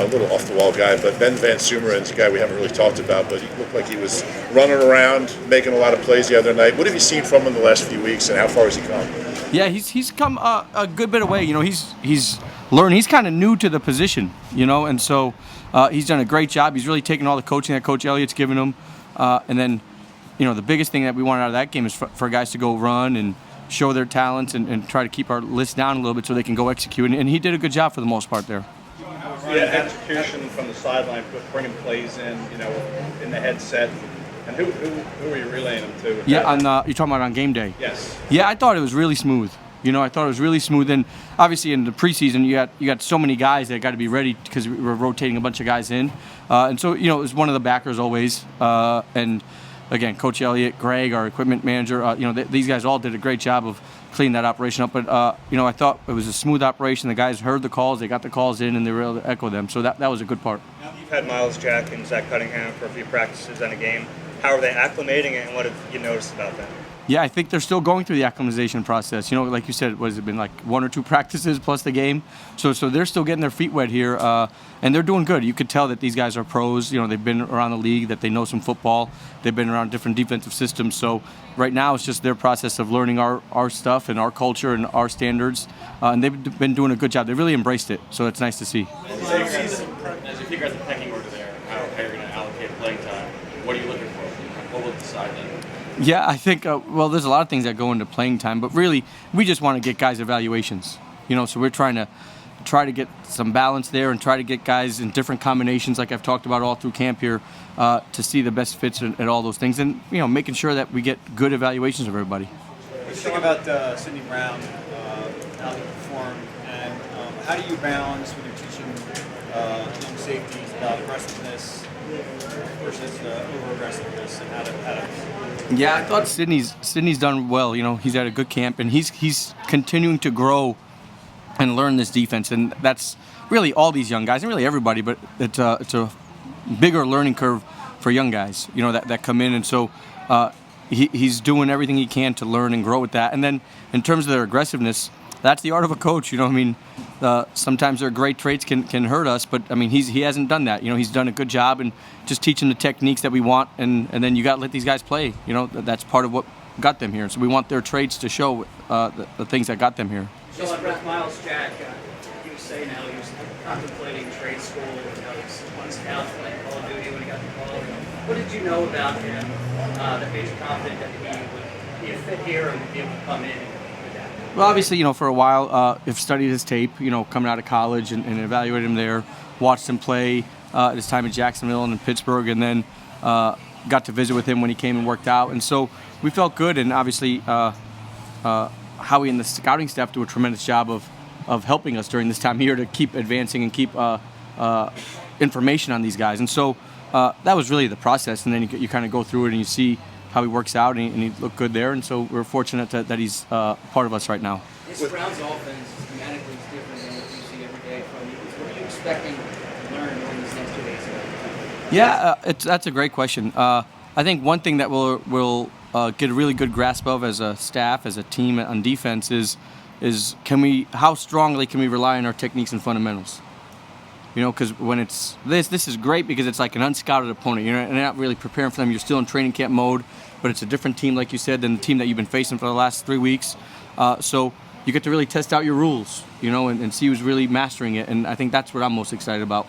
a little off-the-wall guy, but Ben VanSumeren's a guy we haven't really talked about, but he looked like he was running around, making a lot of plays the other night. What have you seen from him the last few weeks, and how far has he come? Yeah, he's come a good bit away. He's learned. He's kind of new to the position, and so he's done a great job. He's really taken all the coaching that Coach Elliott's given him, and then, the biggest thing that we wanted out of that game is for guys to go run and show their talents and try to keep our list down a little bit so they can go execute. And he did a good job for the most part there. Yeah, execution from the sideline, bringing plays in the headset. And who are you relaying them to? Yeah, you're talking about on game day? Yes. Yeah, I thought it was really smooth. I thought it was really smooth. And obviously in the preseason, you got so many guys that got to be ready because we were rotating a bunch of guys in. And so, it was one of the backers always. And again, Coach Elliott, Greg, our equipment manager, these guys all did a great job of cleaning that operation up. But, I thought it was a smooth operation. The guys heard the calls, they got the calls in, and they were able to echo them. So that was a good part. Now you've had MYLES, Jack, and Zach Cunningham for a few practices and a game. How are they acclimating, and what have you noticed about them? Yeah, I think they're still going through the acclimatization process. Like you said, what has it been, like 1 or 2 practices plus the game? So they're still getting their feet wet here, and they're doing good. You could tell that these guys are pros. They've been around the league, that they know some football. They've been around different defensive systems. So right now it's just their process of learning our stuff and our culture and our standards, and they've been doing a good job. They really embraced it, so it's nice to see. As you figure out the pecking order there, how you're going to allocate playing time, what are you looking for? What will decide then? Yeah, I think, there's a lot of things that go into playing time, but really, we just want to get guys evaluations. So we're trying to get some balance there and try to get guys in different combinations, like I've talked about all through camp here, to see the best fits and all those things, and, making sure that we get good evaluations of everybody. Let's think about Sidney Brown, how he performed, and how do you balance when you're teaching young safeties about aggressiveness versus over-aggressiveness and how to Yeah, I thought Sidney's done well. He's had a good camp, and he's continuing to grow and learn this defense, and that's really all these young guys, and really everybody. But it's a bigger learning curve for young guys, that come in, and so he's doing everything he can to learn and grow with that. And then in terms of their aggressiveness, that's the art of a coach. Sometimes their great traits can hurt us, but he hasn't done that. He's done a good job and just teaching the techniques that we want, and then you got to let these guys play. That's part of what got them here. So we want their traits to show the things that got them here. So with MYLES, Jack, he was saying how he was contemplating trade school, he's on scouts playing Call of Duty when he got the call. What did you know about him that made you confident that he would be a fit here and would be able to come in and adapt? Well, obviously, for a while, I've studied his tape, coming out of college and evaluated him there, watched him play at his time in Jacksonville and in Pittsburgh, and then got to visit with him when he came and worked out. And so we felt good, and obviously Howie and the scouting staff do a tremendous job of helping us during this time here to keep advancing and keep information on these guys. And so that was really the process, and then you kind of go through it and you see how he works out, and he looked good there, and so we're fortunate that he's part of us right now. This Browns offense schematically is different than what you see every day from you. What are you expecting to learn during these next 2 days? Yeah, that's a great question. I think one thing that we'll get a really good grasp of as a staff, as a team on defense is how strongly can we rely on our techniques and fundamentals? Because when it's this is great because it's like an unscouted opponent. You're not really preparing for them. You're still in training camp mode, but it's a different team, like you said, than the team that you've been facing for the last 3 weeks. So you get to really test out your rules, and see who's really mastering it. And I think that's what I'm most excited about.